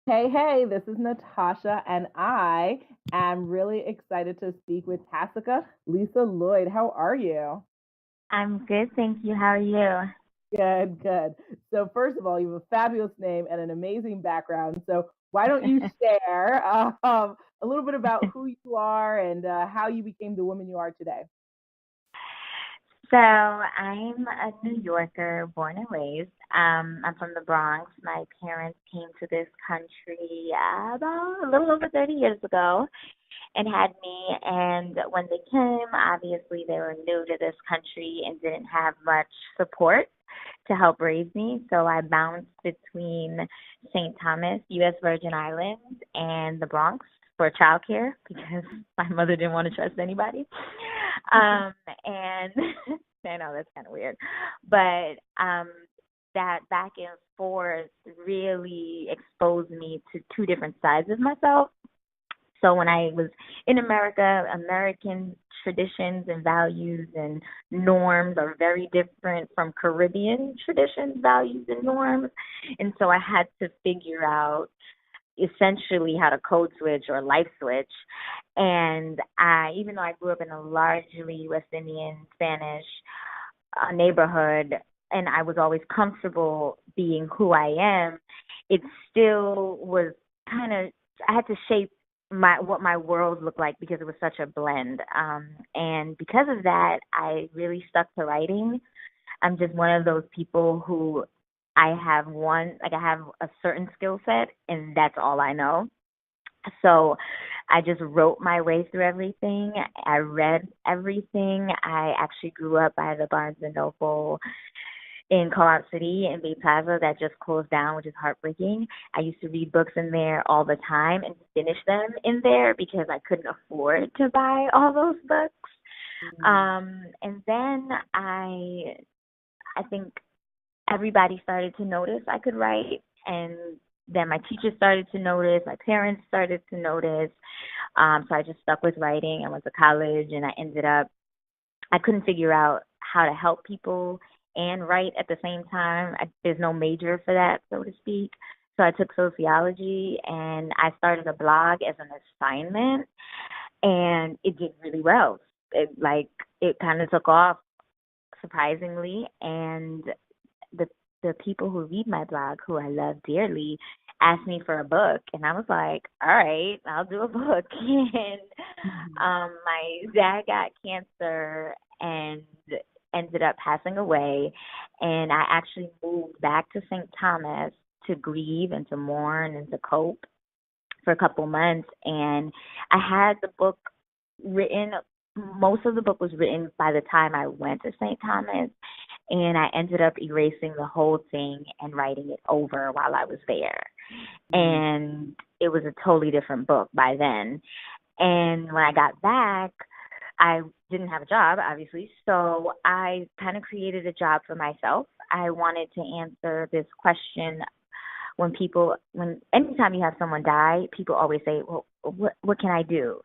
Hey, hey, this is Natasha, and I am really excited to speak with Tassika Lisa Lloyd. How are you? I'm good, thank you. How are you? Good, good. So, first of all, you have a fabulous name and an amazing background. So, why don't you share a little bit about who you are and how you became the woman you are today? So I'm a New Yorker, born and raised. I'm from the Bronx. My parents came to this country about a little over 30 years ago and had me. And when they came, obviously they were new to this country and didn't have much support to help raise me. So I bounced between St. Thomas, U.S. Virgin Islands, and the Bronx for childcare because my mother didn't want to trust anybody. And I know that's kind of weird, but that back and forth really exposed me to two different sides of myself. So when I was in America, American traditions and values and norms are very different from Caribbean traditions, values, and norms. And so I had to figure out essentially how to code switch or life switch. And even though I grew up in a largely West Indian Spanish neighborhood, and I was always comfortable being who I am, it still was kind of, I had to shape what my world looked like because it was such a blend. And because of that, I really stuck to writing. I'm just one of those people who I have a certain skill set and that's all I know. So I just wrote my way through everything. I read everything. I actually grew up by the Barnes and Noble in Co-op City in Bay Plaza that just closed down, which is heartbreaking. I used to read books in there all the time and finish them in there because I couldn't afford to buy all those books. Mm. And then I think everybody started to notice I could write, and then my teachers started to notice, my parents started to notice. So I just stuck with writing. I went to college, and I ended up I couldn't figure out how to help people and write at the same time. There's no major for that, so to speak. So I took sociology, and I started a blog as an assignment, and it did really well. It kind of took off surprisingly, and the the people who read my blog, who I love dearly, asked me for a book, and I was like, "All right, I'll do a book." And Mhm. my dad got cancer and ended up passing away, and I actually moved back to St. Thomas to grieve and to mourn and to cope for a couple months, and I had the book written. Most of the book was written by the time I went to St. Thomas, and I ended up erasing the whole thing and writing it over while I was there. Mm. And it was a totally different book by then. And when I got back, I didn't have a job, obviously, so I kind of created a job for myself. I wanted to answer this question when anytime you have someone die, people always say, "Well, what can I do?"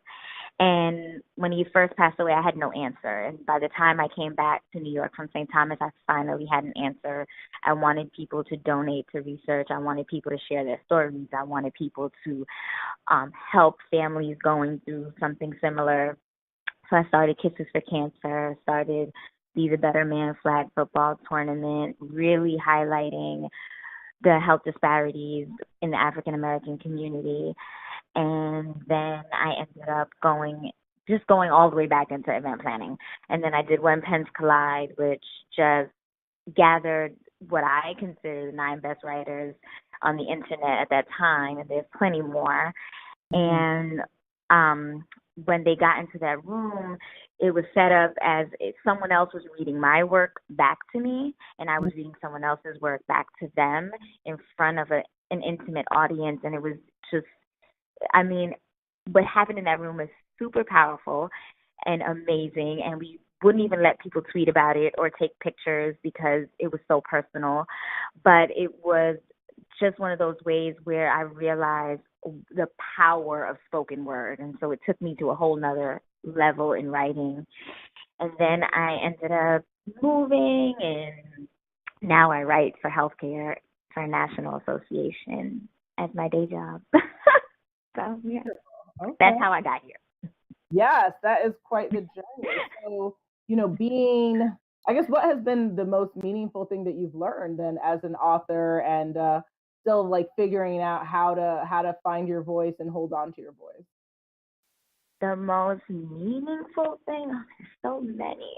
And when he first passed away, I had no answer. And by the time I came back to New York from St. Thomas, I finally had an answer. I wanted people to donate to research. I wanted people to share their stories. I wanted people to help families going through something similar. So I started Kisses for Cancer, started Be the Better Man flag football tournament, really highlighting the health disparities in the African American community. And then I ended up going all the way back into event planning. And then I did When Pens Collide, which just gathered what I consider the nine best writers on the internet at that time, and there's plenty more. Mhm. And um, when they got into that room, it was set up as if someone else was reading my work back to me, and I was reading someone else's work back to them in front of an intimate audience. And it was just, I mean, what happened in that room is super powerful and amazing. And we wouldn't even let people tweet about it or take pictures because it was so personal. But it was just one of those ways where I realized the power of spoken word. And so it took me to a whole nother level in writing. And then I ended up moving, and now I write for healthcare for a national association. as my day job. So yeah, Okay. that's how I got here. Yes, that is quite the journey. So, I guess what has been the most meaningful thing that you've learned then as an author and still like figuring out how to find your voice and hold on to your voice? The most meaningful thing, oh, there's so many.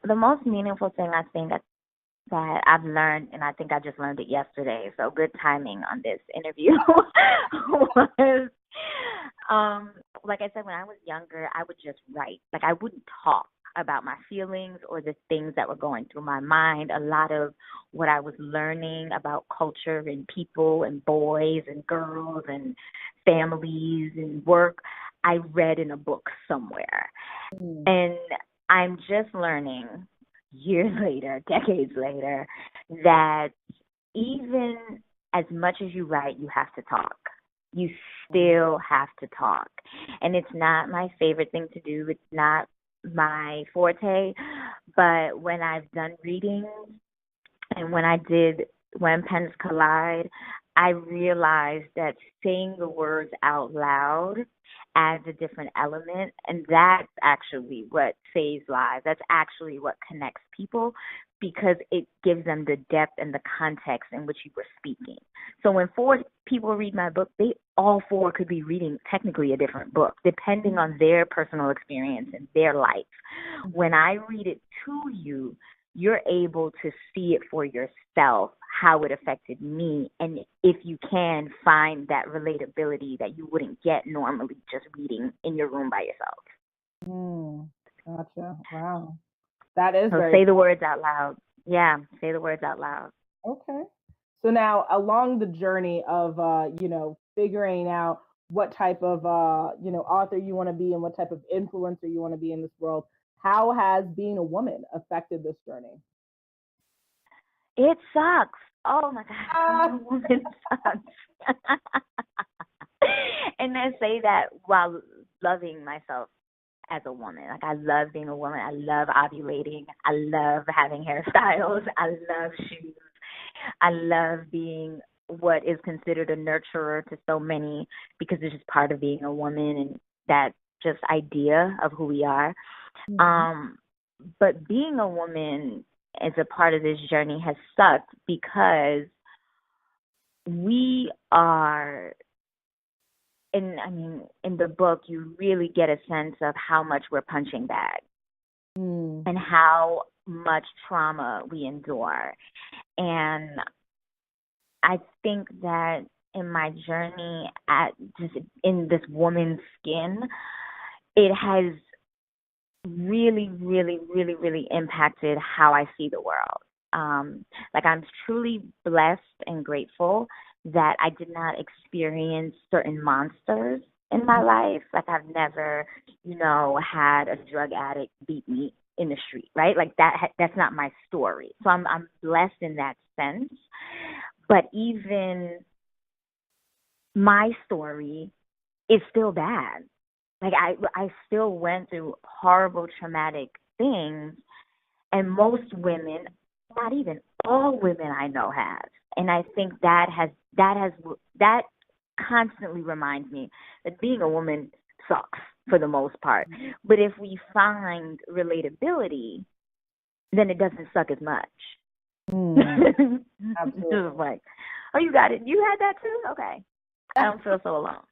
The most meaningful thing I think that I've learned, and I think I just learned it yesterday, so good timing on this interview, was, like I said, when I was younger, I would just write. Like, I wouldn't talk about my feelings or the things that were going through my mind. A lot of what I was learning about culture and people and boys and girls and families and work, I read in a book somewhere. Mm. And I'm just learning years later, decades later, that even as much as you write, you have to talk. You still have to talk. And it's not my favorite thing to do. It's not my forte. But when I've done readings and when I did When Pens Collide, I realized that saying the words out loud adds a different element, and that's actually what saves lives. That's actually what connects people because it gives them the depth and the context in which you were speaking. So when 4 people read my book, they all 4 could be reading technically a different book, depending on their personal experience and their life. When I read it to you, you're able to see it for yourself, how it affected me, and if you can, find that relatability that you wouldn't get normally just reading in your room by yourself. Gotcha. Wow. That is So very say the words out loud. Yeah, say the words out loud. okay. So now along the journey of figuring out what type of author you want to be and what type of influencer you want to be in this world, how has being a woman affected this journey? It sucks. Oh my Ah. God, being a woman sucks. And I say that while loving myself as a woman. Like, I love being a woman. I love ovulating. I love having hairstyles. I love shoes. I love being what is considered a nurturer to so many because it's just part of being a woman and that just idea of who we are. Mhm. But being a woman as a part of this journey has sucked because we are, in the book, you really get a sense of how much we're punching bags and how much trauma we endure. And I think that in my journey just in this woman's skin, it has really, really, really, really impacted how I see the world. Like, I'm truly blessed and grateful that I did not experience certain monsters in my life. Like, I've never, had a drug addict beat me in the street, right? Like, that's not my story. So I'm blessed in that sense. But even my story is still bad. Like, I still went through horrible, traumatic things, and most women, not even all women I know have. And I think that constantly reminds me that being a woman sucks for the most part. But if we find relatability, then it doesn't suck as much. Absolutely. Just like, oh, you got it. You had that too? Okay. I don't feel so alone.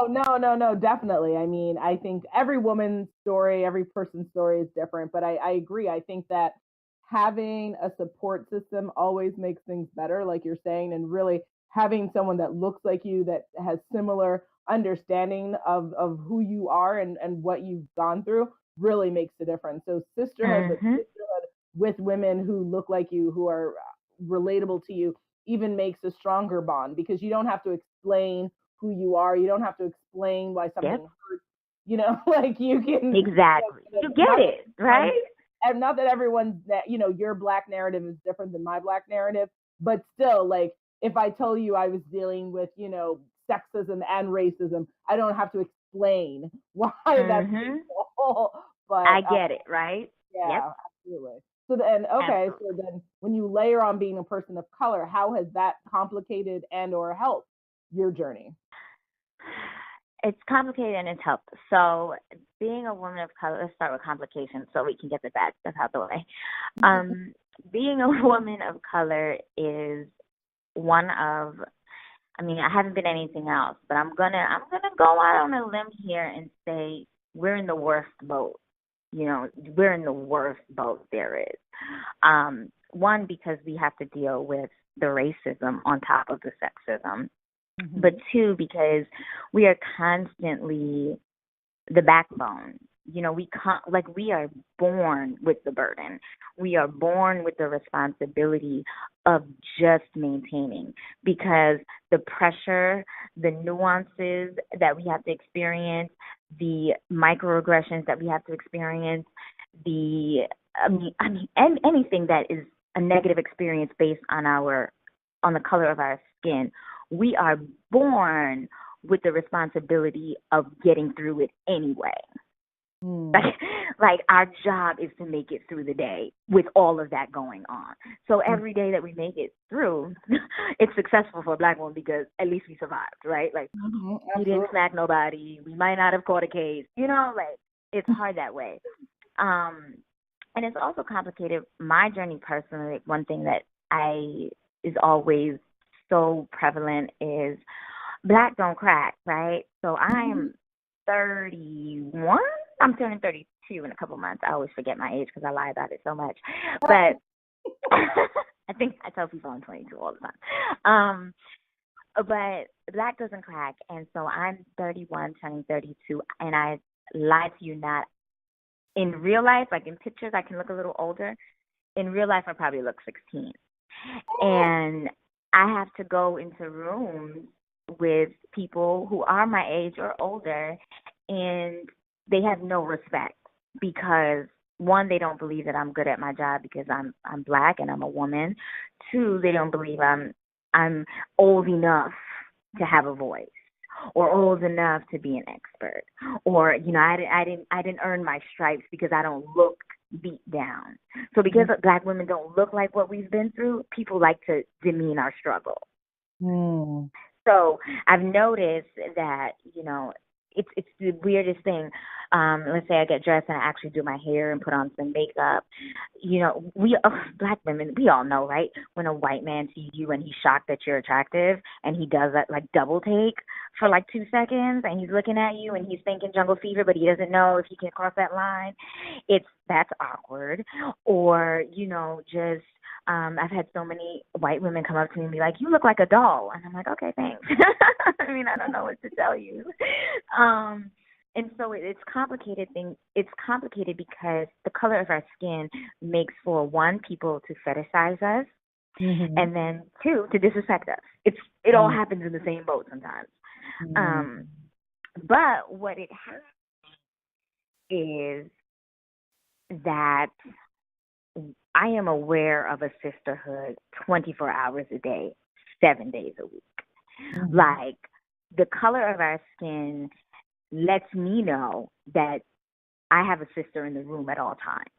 No, definitely. I mean, I think every woman's story, every person's story is different, but I agree. I think that having a support system always makes things better, like you're saying, and really having someone that looks like you, that has similar understanding of who you are and what you've gone through really makes a difference. So sisterhood, but sisterhood with women who look like you, who are relatable to you, even makes a stronger bond because you don't have to explain who you are. You don't have to explain why something hurts. Like you can exactly. You get it, right? And not that everyone's that your black narrative is different than my black narrative, but still, like if I told you I was dealing with sexism and racism, I don't have to explain why that's painful. But I get it, right? Yeah, absolutely. So then, okay, Absolutely. so then when you layer on being a person of color, how has that complicated and or helped your journey? It's complicated and it's helped. So being a woman of color, let's start with complications so we can get the bad stuff out the way. Being a woman of color is one of, I mean, I haven't been anything else, but I'm gonna go out on a limb here and say we're in the worst boat. You know, we're in the worst boat there is. One, because we have to deal with the racism on top of the sexism, but two, because we are constantly the backbone. You know, we are born with the burden. We are born with the responsibility of just maintaining, because the pressure, the nuances that we have to experience, the microaggressions that we have to experience, and anything that is a negative experience based on the color of our skin, we are born with the responsibility of getting through it anyway. Like our job is to make it through the day with all of that going on. So every day that we make it through, it's successful for a Black woman because at least we survived, right? Like we didn't smack nobody. We might not have caught a case. You know, like it's hard that way. And it's also complicated. My journey personally, one thing that is always so prevalent is Black don't crack, right? So I'm 31. I'm turning 32 in a couple months. I always forget my age because I lie about it so much. But I think I tell people I'm 22 all the time. But Black doesn't crack. And so I'm 31, turning 32. And I lie to you not. In real life, like in pictures, I can look a little older. In real life, I probably look 16. And I have to go into rooms with people who are my age or older, and they have no respect because, one, they don't believe that I'm good at my job because I'm Black and I'm a woman. Two, they don't believe I'm old enough to have a voice or old enough to be an expert, or you know, I didn't earn my stripes because I don't look beat down. So because Black women don't look like what we've been through, people like to demean our struggle. So I've noticed that, you know, it's the weirdest thing. Let's say I get dressed and I actually do my hair and put on some makeup. You know, Black women, we all know, right? When a white man sees you and he's shocked that you're attractive and he does that like double take for like 2 seconds and he's looking at you and he's thinking jungle fever, but he doesn't know if he can cross that line. That's awkward. Or, you know, just I've had so many white women come up to me and be like, "You look like a doll," and I'm like, "Okay, thanks." I mean, I don't know what to tell you. And so it's complicated thing. It's complicated because the color of our skin makes for, one, people to fetishize us, and then two, to disrespect us. It all happens in the same boat sometimes. But what it has is that I am aware of a sisterhood 24 hours a day, 7 days a week. Like, the color of our skin lets me know that I have a sister in the room at all times,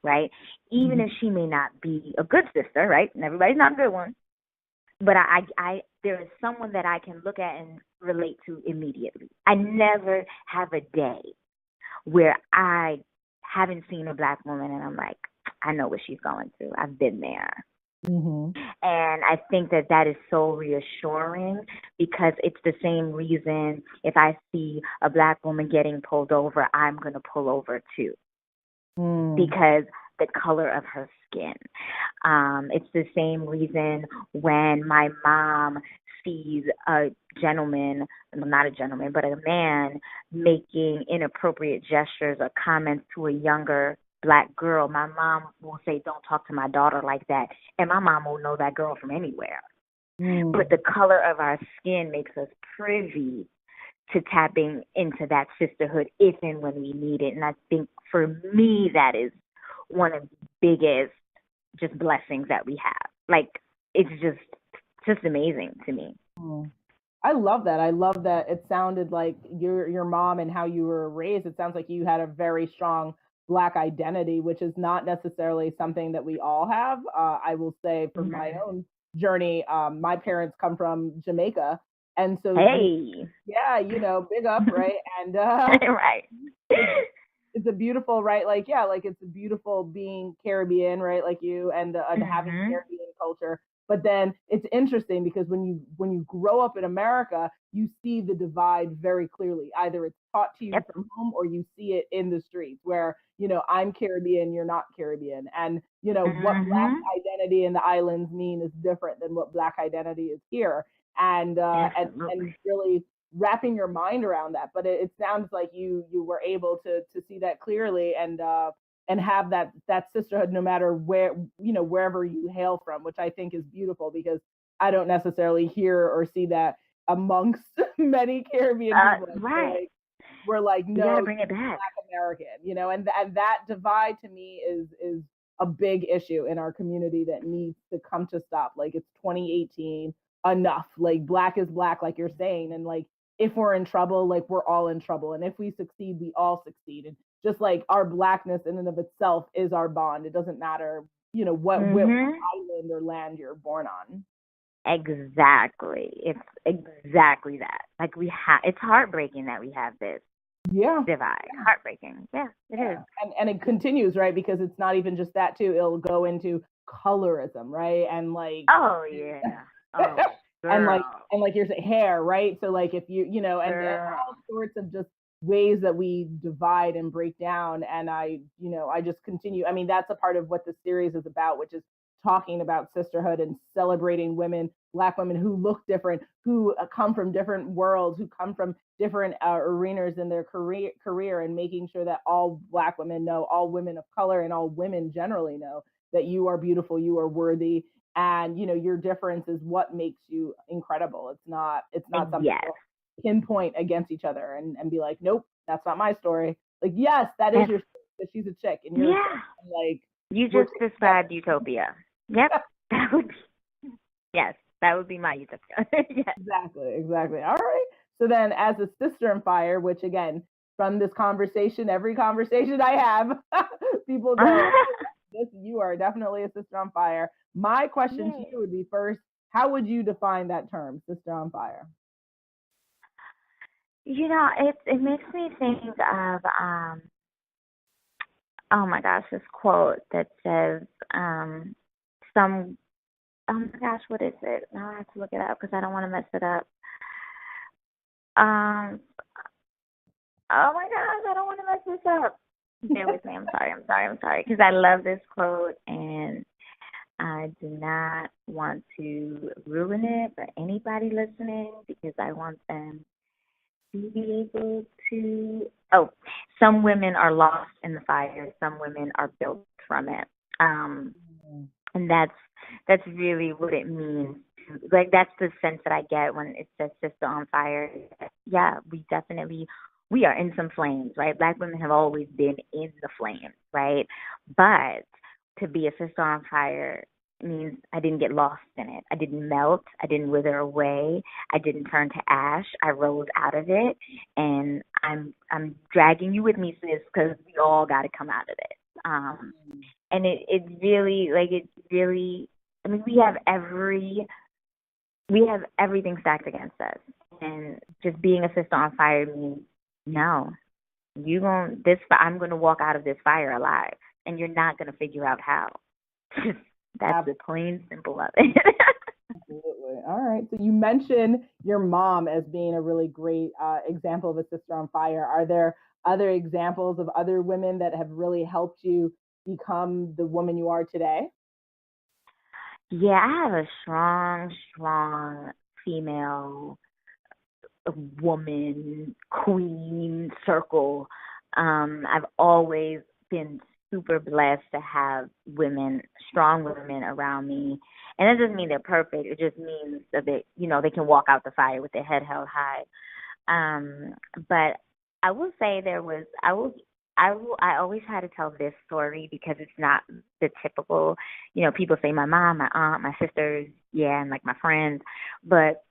right? Even if she may not be a good sister, right? And everybody's not a good one. But I there is someone that I can look at and relate to immediately. I never have a day where I haven't seen a Black woman and I'm like, I know what she's going through. I've been there. And I think that is so reassuring because it's the same reason if I see a Black woman getting pulled over, I'm going to pull over too. Because the color of her skin. It's the same reason when my mom sees a gentleman, not a gentleman, but a man making inappropriate gestures or comments to a younger Black girl, my mom will say, "Don't talk to my daughter like that." And my mom will know that girl from anywhere. But the color of our skin makes us privy to tapping into that sisterhood if and when we need it. And I think for me, that is one of the biggest just blessings that we have. Like, it's just amazing to me. I love that. I love that it sounded like your mom and how you were raised. It sounds like you had a very strong Black identity, which is not necessarily something that we all have. I will say from my own journey, my parents come from Jamaica. And so, yeah, big up, right? And right. It's a beautiful, right? Like, yeah, like it's a beautiful being Caribbean, right? Like you and having Caribbean culture. But then it's interesting because when you grow up in America, you see the divide very clearly. Either it's taught to you from home or you see it in the streets where, I'm Caribbean, you're not Caribbean. And, what Black identity in the islands mean is different than what Black identity is here. And really wrapping your mind around that. But it sounds like you were able to see that clearly and have that sisterhood no matter where, wherever you hail from, which I think is beautiful because I don't necessarily hear or see that amongst many Caribbean people. Right. We're like, no, you gotta bring it back. Black American, and that divide to me is a big issue in our community that needs to come to stop. Like, it's 2018, enough. Like, Black is Black, like you're saying, and like, if we're in trouble, like, we're all in trouble, and if we succeed, we all succeed. And just like our Blackness in and of itself is our bond. It doesn't matter, what island or land you're born on. Exactly. It's exactly that. Like, it's heartbreaking that we have this divide. Heartbreaking. Yeah, it is. And it continues, right? Because it's not even just that too. It'll go into colorism, right? And like, oh yeah. Oh, and like you're saying, hair, right? So like, if you and all sorts of just ways that we divide and break down. And I just continue. I mean, that's a part of what the series is about, which is talking about sisterhood and celebrating women, Black women who look different, who come from different worlds, who come from different arenas in their career, and making sure that all Black women know, all women of color and all women generally know that you are beautiful, you are worthy, and your difference is what makes you incredible. It's not something to pinpoint against each other and be like, nope, that's not my story. Like, yes, that is your story, because she's a chick and you're a chick. And like, you just described utopia. Yep. That would be my utopia. Yes. Exactly. All right. So then, as a sister in fire, which again, from this conversation, every conversation I have, people know you are definitely a sister on fire. My question to you would be, first, how would you define that term, sister on fire? It makes me think of oh my gosh, this quote that says oh my gosh, what is it? Now I have to look it up because I don't want to mess it up. Oh my gosh, I don't want to mess this up. Bear with me. I'm sorry. Because I love this quote and I do not want to ruin it for anybody listening, because I want them to be able to. Oh, some women are lost in the fire. Some women are built from it. And that's really what it means. Like, that's the sense that I get when it says sister on fire. Yeah, we are in some flames, right? Black women have always been in the flames, right? But to be a sister on fire means I didn't get lost in it. I didn't melt. I didn't wither away. I didn't turn to ash. I rose out of it, and I'm dragging you with me, sis, because we all got to come out of it. And it really, I mean, we have everything stacked against us, and just being a sister on fire means, no, I'm going to walk out of this fire alive, and you're not going to figure out how. That's the plain simple of it. Absolutely. All right. So you mentioned your mom as being a really great example of a sister on fire. Are there other examples of other women that have really helped you become the woman you are today? Yeah, I have a strong female woman queen circle. I've always been super blessed to have strong women around me. And that doesn't mean they're perfect. It just means that they can walk out the fire with their head held high. But I will say I always try to tell this story because it's not the typical, people say my mom, my aunt, my sisters, and like my friends. But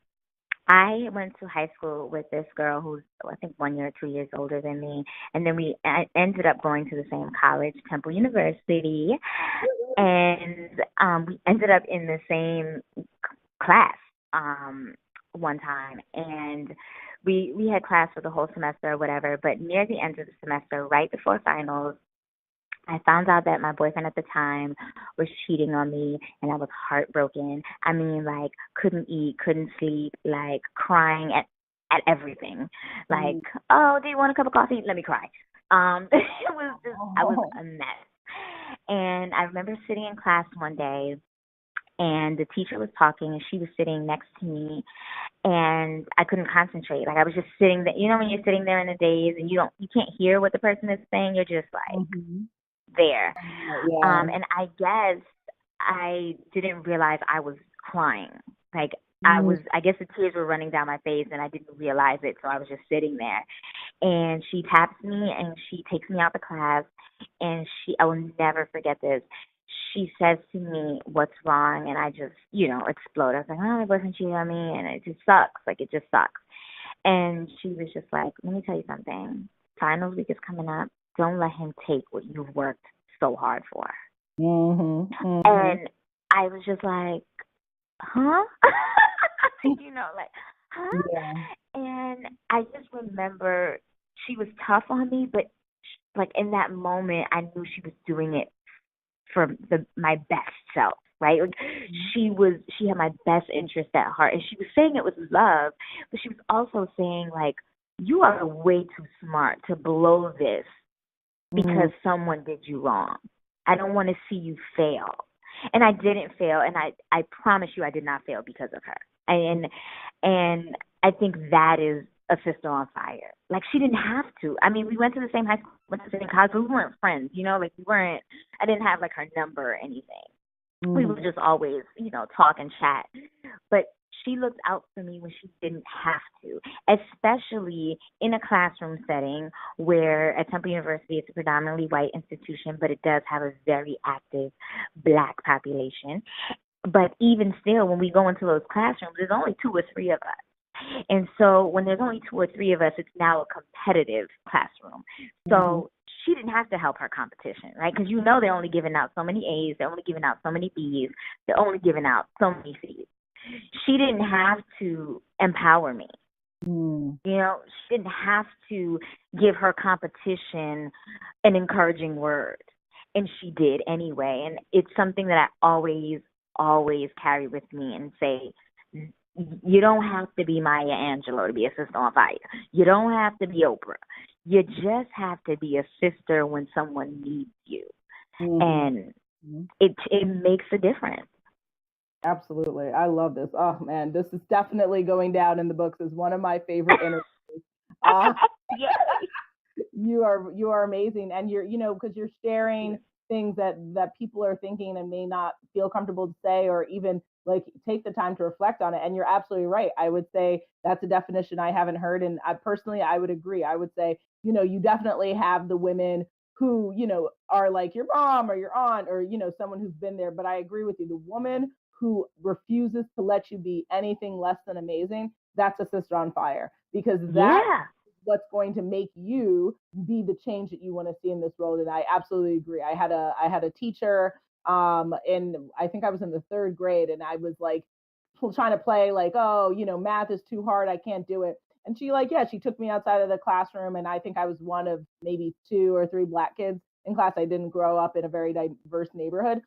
I went to high school with this girl who's, I think, 1 year or 2 years older than me. And then I ended up going to the same college, Temple University. And we ended up in the same class one time. And we had class for the whole semester or whatever. But near the end of the semester, right before finals, I found out that my boyfriend at the time was cheating on me, and I was heartbroken. I mean, like, couldn't eat, couldn't sleep, like, crying at everything. Like, oh, do you want a cup of coffee? Let me cry. It was just, I was a mess. And I remember sitting in class one day, and the teacher was talking, and she was sitting next to me, and I couldn't concentrate. Like, I was just sitting there. You know, when you're sitting there in a daze and you can't hear what the person is saying, you're just like there. Yeah. And I guess I didn't realize I was crying. Like, I guess the tears were running down my face and I didn't realize it. So I was just sitting there, and she taps me and she takes me out the class, and I will never forget this. She says to me, "What's wrong?" And I just, explode. I was like, "Oh, my boyfriend cheated on me, and it just sucks. Like, it just sucks." And she was just like, "Let me tell you something. Finals week is coming up. Don't let him take what you've worked so hard for." And I was just like, huh? Like, huh? Yeah. And I just remember she was tough on me, but like in that moment, I knew she was doing it for my best self, right? Like she had my best interest at heart, and she was saying it with love, but she was also saying, like, you are way too smart to blow this because someone did you wrong. I don't want to see you fail. And I didn't fail, and I promise you I did not fail because of her. And I think that is a sister on fire. Like, she didn't have to. I mean, we went to the same high school, went to the same college, but we weren't friends, like I didn't have like her number or anything. We would just always, talk and chat. But she looked out for me when she didn't have to, especially in a classroom setting where at Temple University it's a predominantly white institution, but it does have a very active Black population. But even still, when we go into those classrooms, there's only 2 or 3 of us. And so when there's only 2 or 3 of us, it's now a competitive classroom. So she didn't have to help her competition, right? Because they're only giving out so many A's, they're only giving out so many B's, they're only giving out so many C's. She didn't have to empower me. She didn't have to give her competition an encouraging word. And she did anyway. And it's something that I always carry with me and say, you don't have to be Maya Angelou to be a sister on fire. You don't have to be Oprah. You just have to be a sister when someone needs you. And it makes a difference. Absolutely. I love this. Oh, man, this is definitely going down in the books as one of my favorite interviews. You are amazing. And you're, because you're sharing things that people are thinking and may not feel comfortable to say, or even like take the time to reflect on it. And you're absolutely right. I would say that's a definition I haven't heard. And I would agree. I would say, you definitely have the women who, are like your mom or your aunt or, someone who's been there. But I agree with you. The woman who refuses to let you be anything less than amazing, that's a sister on fire, because that's what's going to make you be the change that you want to see in this world. And I absolutely agree. I had a teacher, and I think I was in the 3rd grade, and I was like trying to play like, oh, math is too hard, I can't do it. And she took me outside of the classroom, and I think I was one of maybe 2 or 3 Black kids in class. I didn't grow up in a very diverse neighborhood.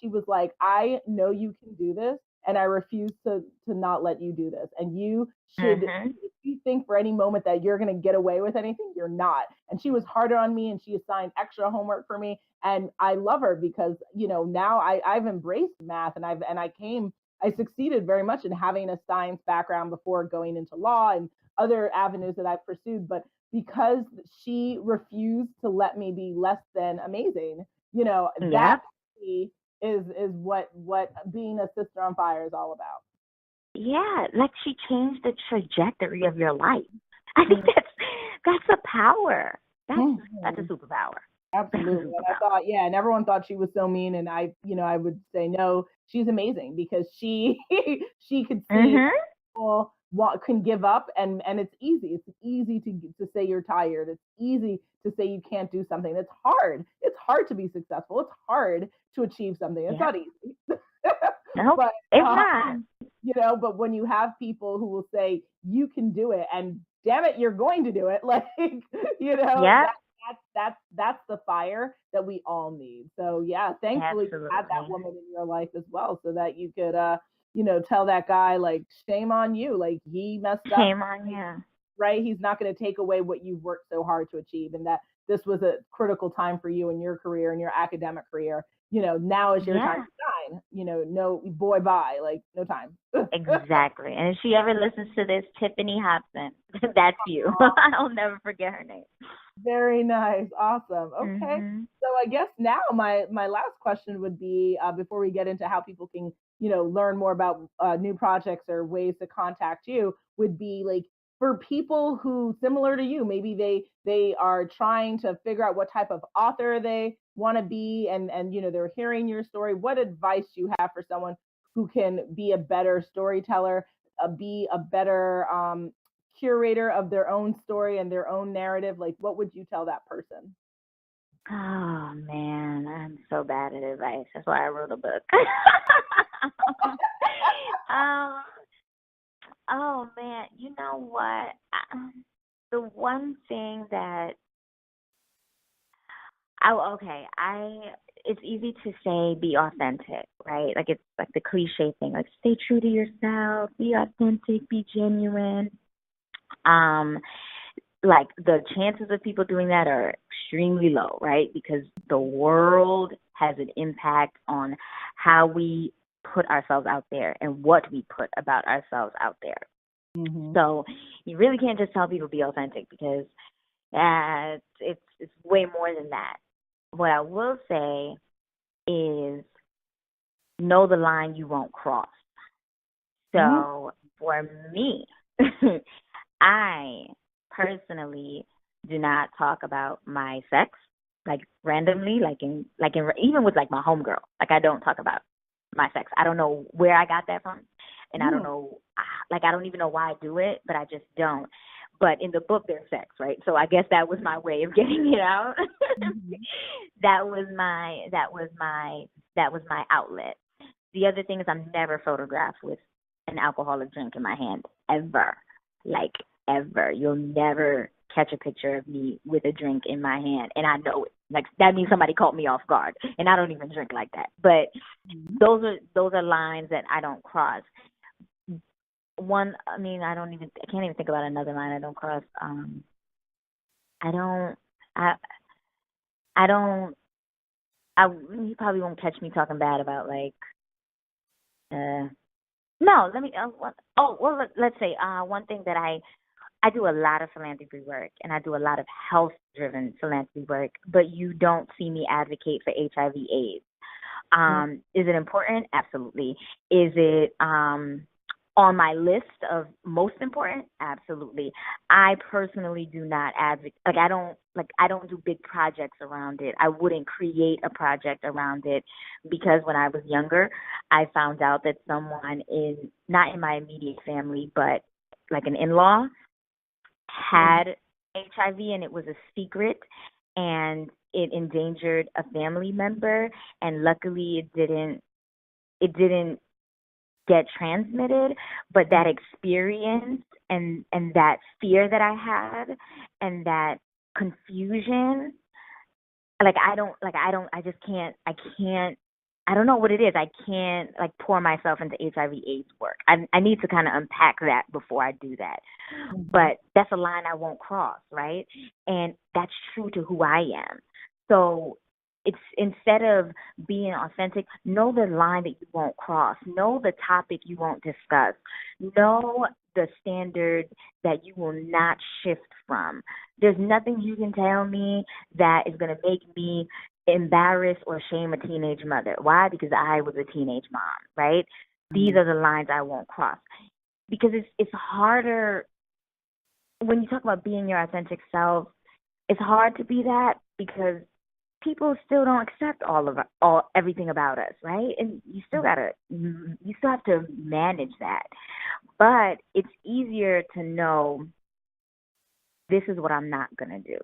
She was like, I know you can do this, and I refuse to not let you do this. And you should, if you think for any moment that you're going to get away with anything, you're not. And she was harder on me, and she assigned extra homework for me. And I love her because, now I've embraced math, and I succeeded very much in having a science background before going into law and other avenues that I've pursued. But because she refused to let me be less than amazing, that is what being a sister on fire is all about. Yeah, like she changed the trajectory of your life. I think that's a power. That's a superpower. Absolutely. And I thought, yeah, and everyone thought she was so mean. And I would say, no, she's amazing because she, she could see Mhm. people can give up, and it's easy. It's easy to say you're tired. It's easy to say you can't do something. It's hard. It's hard to be successful. It's hard to achieve something. It's Yeah. not easy. Nope. but It's not. but when you have people who will say you can do it, and damn it, you're going to do it, like Yep. that's the fire that we all need. So yeah, thankfully you had that Absolutely. woman in your life as well, so that you could tell that guy, like, shame on you, like, he messed up, Shame on you. right? He's not going to take away what you've worked so hard to achieve, and that this was a critical time for you in your career, in your academic career. Now is your time Yeah. to shine. No, boy, bye, like, no time. Exactly. And if she ever listens to this, Tiffany Hobson, that's you. I'll never forget her name. Very nice. Awesome. Okay. Mhm. So I guess now my last question would be, before we get into how people can, learn more about new projects or ways to contact you, would be like, for people who similar to you, maybe they are trying to figure out what type of author they want to be, and they're hearing your story. What advice do you have for someone who can be a better storyteller, be a better curator of their own story and their own narrative? Like, what would you tell that person? Oh man, I'm so bad at advice. That's why I wrote a book. um, oh man, you know what? The one thing that it's easy to say be authentic, right? Like it's like the cliche thing, like stay true to yourself, be authentic, be genuine. Um, like the chances of people doing that are extremely low, right? Because the world has an impact on how we put ourselves out there and what we put about ourselves out there. Mm-hmm. So you really can't just tell people be authentic because it's way more than that. What I will say is know the line you won't cross. Mm-hmm. So for me, I personally do not talk about my sex like randomly, like in even with like my homegirl. Like I don't talk about my sex. I don't know where I got that from, and I don't Mm-hmm. know, like I don't even know why I do it, but I just don't. But in the book, there's sex, right? So I guess that was my way of getting it out. That was my outlet. The other thing is I'm never photographed with an alcoholic drink in my hand ever, like ever. You'll never catch a picture of me with a drink in my hand, and I know it. Like that means somebody caught me off guard, and I don't even drink like that. But Mm-hmm. those are lines that I don't cross. One, I mean, I can't even think about another line I don't cross. I don't, I, I don't, you probably won't catch me talking bad about like, no, let me, well, let's say, one thing that I do a lot of philanthropy work and I do a lot of health driven philanthropy work, but you don't see me advocate for HIV/AIDS. Is it important? Absolutely. Is it, on my list of most important? Absolutely. I personally do not advocate. I don't do big projects around it. I wouldn't create a project around it because when I was younger, I found out that someone not in my immediate family, but like an in-law had HIV and it was a secret and it endangered a family member, and luckily it didn't get transmitted, but that experience and that fear that I had and that confusion, I just can't I don't know what it is. I can't like pour myself into HIV/AIDS work. I need to kind of unpack that before I do that. Mm-hmm. But that's a line I won't cross, right? And that's true to who I am. So it's instead of being authentic, know the line that you won't cross. Know the topic you won't discuss. Know the standard that you will not shift from. There's nothing you can tell me that is going to make me embarrass or shame a teenage mother. Why? Because I was a teenage mom, right? These are the lines I won't cross. Because it's harder when you talk about being your authentic self. It's hard to be that because people still don't accept everything about us, right? And you still have to manage that. But it's easier to know this is what I'm not gonna do.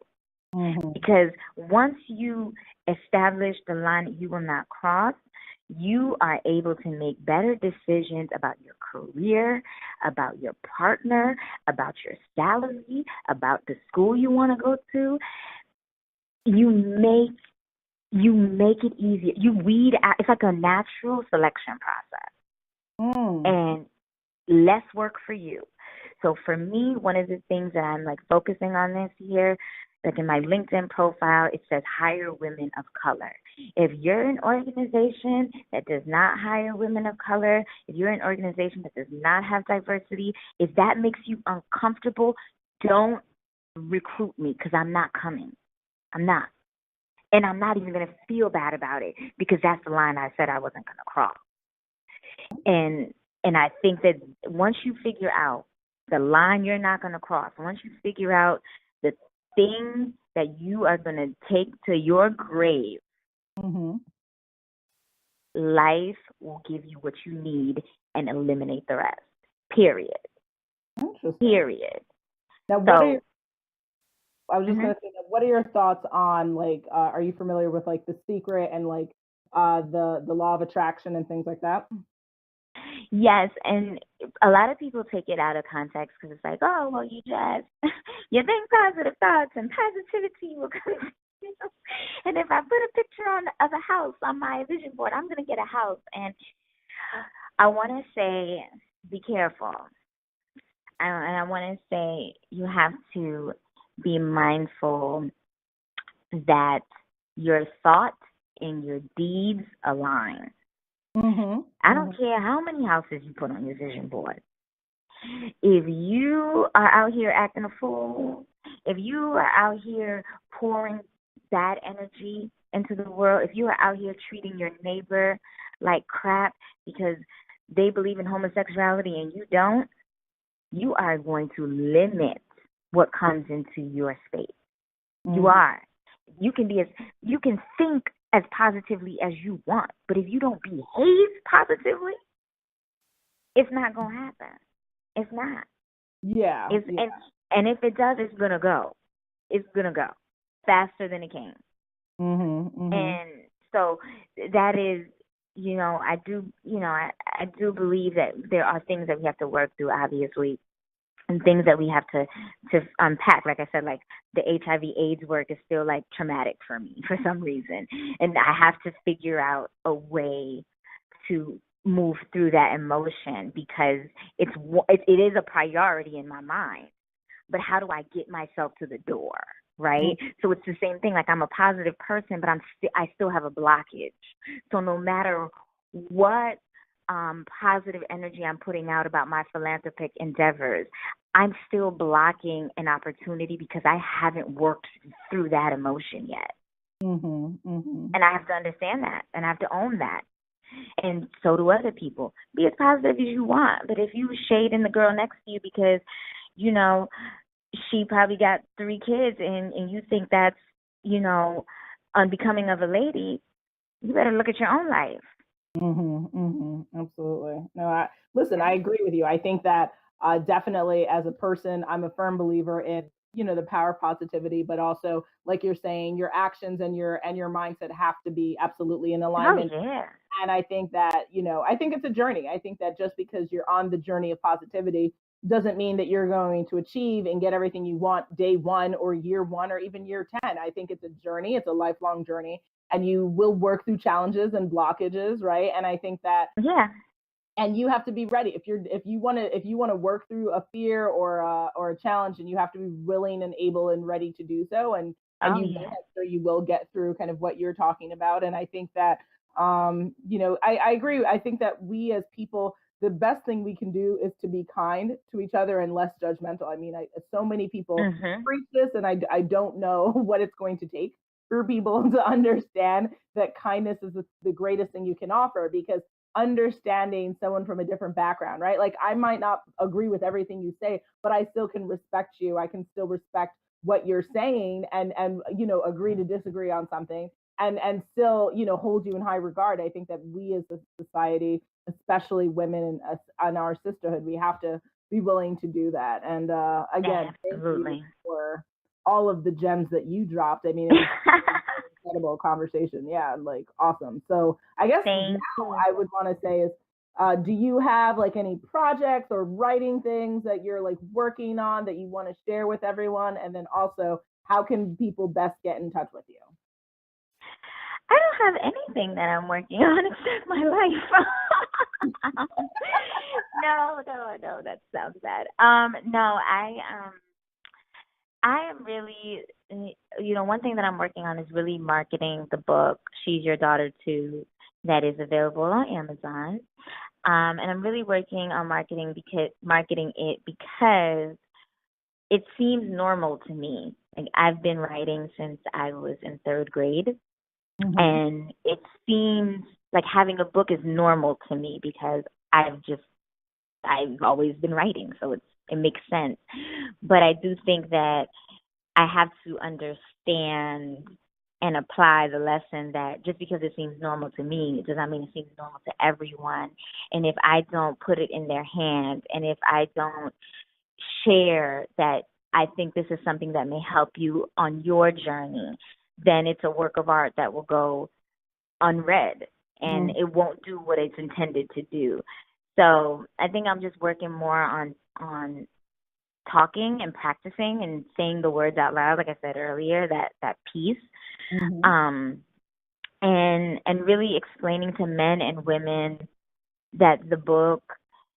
Because once you establish the line that you will not cross, you are able to make better decisions about your career, about your partner, about your salary, about the school you want to go to. You make it easier. You weed out. It's like a natural selection process, and less work for you. So for me, one of the things that I'm like focusing on this year, like in my LinkedIn profile, it says hire women of color. If you're an organization that does not hire women of color, if you're an organization that does not have diversity, if that makes you uncomfortable, don't recruit me, because I'm not coming. I'm not. And I'm not even going to feel bad about it, because that's the line I said I wasn't going to cross. And I think that once you figure out the line you're not going to cross, once you figure out the thing that you are going to take to your grave, life will give you what you need and eliminate the rest. Period. Period. Now, I was just going to say, what are your thoughts on, like, are you familiar with, like, The Secret and, like, the law of attraction and things like that? Yes, and a lot of people take it out of context, because it's like, oh, well, you think positive thoughts and positivity will come. And if I put a picture of a house on my vision board, I'm going to get a house. And I want to say, be careful. And I want to say you have to be mindful that your thought and your deeds align. I don't care how many houses you put on your vision board. If you are out here acting a fool, if you are out here pouring bad energy into the world, if you are out here treating your neighbor like crap because they believe in homosexuality and you don't, you are going to limit what comes into your space. You are. You can think as positively as you want, but if you don't behave positively, it's not going to happen. It's not. Yeah. And if it does, it's going to go. It's going to go faster than it came. And so that is, I do believe that there are things that we have to work through, obviously, and things that we have to unpack. Like I said, like the HIV/AIDS work is still like traumatic for me for some reason. And I have to figure out a way to move through that emotion, because it is a priority in my mind. But how do I get myself to the door, right? So it's the same thing. Like, I'm a positive person, but I still have a blockage. So no matter what positive energy I'm putting out about my philanthropic endeavors, I'm still blocking an opportunity because I haven't worked through that emotion yet. And I have to understand that, and I have to own that. And so do other people. Be as positive as you want, but if you shading the girl next to you because, she probably got 3 kids and you think that's, unbecoming of a lady, you better look at your own life. Absolutely. No, listen, I agree with you. I think that definitely as a person, I'm a firm believer in, the power of positivity, but also, like you're saying, your actions and your mindset have to be absolutely in alignment. Oh, yeah. And I think that, I think it's a journey. I think that just because you're on the journey of positivity doesn't mean that you're going to achieve and get everything you want day 1 or year 1 or even year 10. I think it's a journey. It's a lifelong journey. And you will work through challenges and blockages, right? And I think that, and you have to be ready. If you want to work through a fear or a challenge, and you have to be willing and able and ready to do so, and you will get through kind of what you're talking about. And I think that I agree. I think that we as people, the best thing we can do is to be kind to each other and less judgmental. I mean, so many people preach this, and I don't know what it's going to take for people to understand that kindness is the greatest thing you can offer, because understanding someone from a different background, right? Like, I might not agree with everything you say, but I still can respect you. I can still respect what you're saying and agree to disagree on something. and still, you know, hold you in high regard. I think that we as a society, especially women and us on our sisterhood, we have to be willing to do that. And again, thank you Absolutely. for all of the gems that you dropped. I mean, it was an incredible conversation. Yeah, like awesome. So I guess now Thank you. I would want to say is, do you have like any projects or writing things that you're like working on that you want to share with everyone? And then also, how can people best get in touch with you? I don't have anything that I'm working on except my life. No, that sounds bad. No, I am really, one thing that I'm working on is really marketing the book, She's Your Daughter Too, that is available on Amazon. And I'm really working on marketing it because it seems normal to me. Like I've been writing since I was in third grade, and it seems like having a book is normal to me because I've always been writing, so it makes sense. But I do think that I have to understand and apply the lesson that just because it seems normal to me, it does not mean it seems normal to everyone. And if I don't put it in their hands, and if I don't share that I think this is something that may help you on your journey, then it's a work of art that will go unread and it won't do what it's intended to do. So I think I'm just working more on talking and practicing and saying the words out loud, like I said earlier, that piece. And really explaining to men and women that the book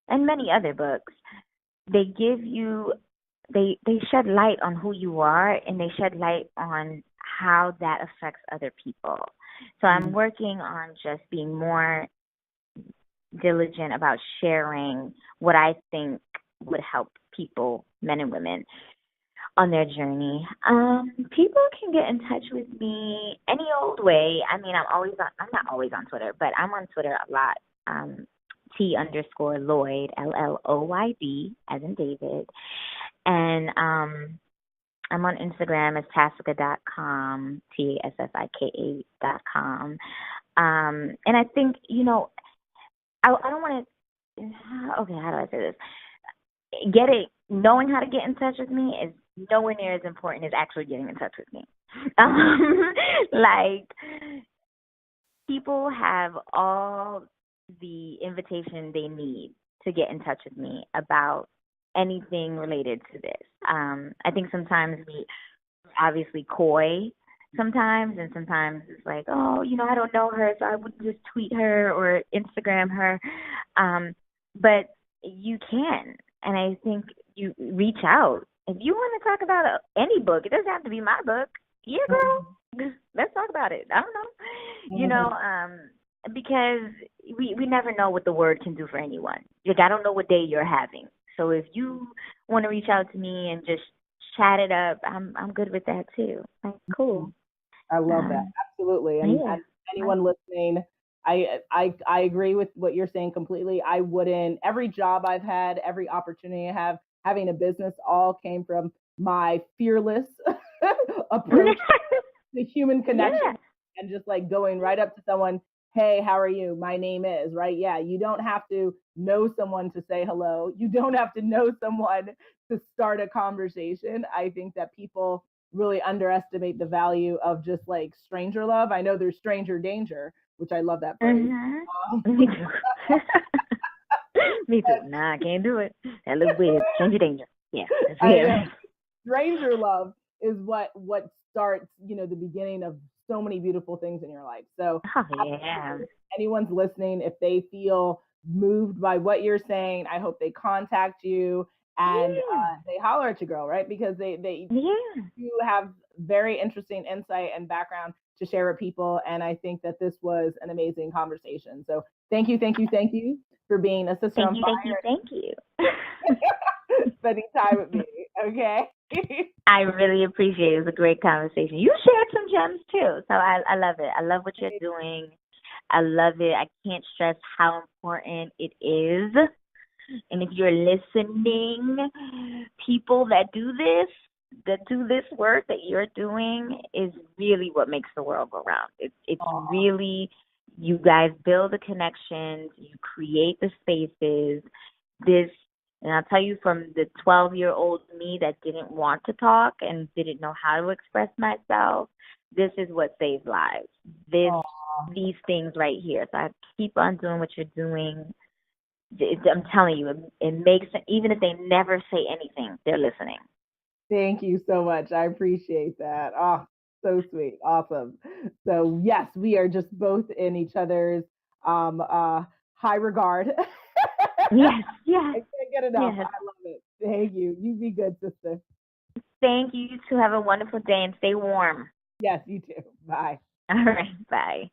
and many other books, they give you they shed light on who you are, and they shed light on how that affects other people. So I'm working on just being more diligent about sharing what I think would help people, men and women, on their journey. People can get in touch with me any old way. I mean, I'm not always on Twitter, but I'm on Twitter a lot. T_Lloyd, LLOYD, as in David. And I'm on Instagram as Tassika.com, TASSIKA.com. And I think, I don't want to, okay, how do I say this? Knowing how to get in touch with me is nowhere near as important as actually getting in touch with me. Like, people have all the invitation they need to get in touch with me about anything related to this. I think sometimes we obviously coy sometimes, and sometimes it's like, oh, I don't know her, so I would just tweet her or Instagram her. But you can, and I think you reach out. If you want to talk about any book, it doesn't have to be my book. Yeah, girl, let's talk about it. I don't know, because we never know what the word can do for anyone. Like, I don't know what day you're having. So if you want to reach out to me and just chat it up, I'm good with that too. Like, cool. I love that. Absolutely. And anyone listening, I agree with what you're saying completely. I wouldn't, every job I've had, every opportunity I have, having a business all came from my fearless approach to human connection and just like going right up to someone, hey, how are you? My name is, right? Yeah, you don't have to know someone to say hello. You don't have to know someone to start a conversation. I think that people really underestimate the value of just like stranger love. I know there's stranger danger, which I love that phrase. Me too. Me too. Nah, I can't do it. That looks weird. Stranger danger. Yeah. Stranger love is what starts, the beginning of so many beautiful things in your life. So if anyone's listening, if they feel moved by what you're saying, I hope they contact you and they holler at you, girl, right? Because they do have very interesting insight and background to share with people. And I think that this was an amazing conversation. So thank you for being a sister on fire. Thank you. Spending time with me. Okay. I really appreciate it. It was a great conversation. You shared some gems too. So I love it. I love what you're doing. I love it. I can't stress how important it is. And if you're listening, people that do this, that do this work that you're doing is really what makes the world go round. It's really, you guys build the connections, you create the spaces. And I'll tell you, from the 12-year-old me that didn't want to talk and didn't know how to express myself, this is what saves lives. These things right here. So I keep on doing what you're doing. I'm telling you, it makes, even if they never say anything, they're listening. Thank you so much. I appreciate that. Oh, so sweet. Awesome. So yes, we are just both in each other's high regard. Yes. I can't get enough. Yes. I love it. Thank you. You be good, sister. Thank you. You two have a wonderful day and stay warm. Yes, you too. Bye. All right. Bye.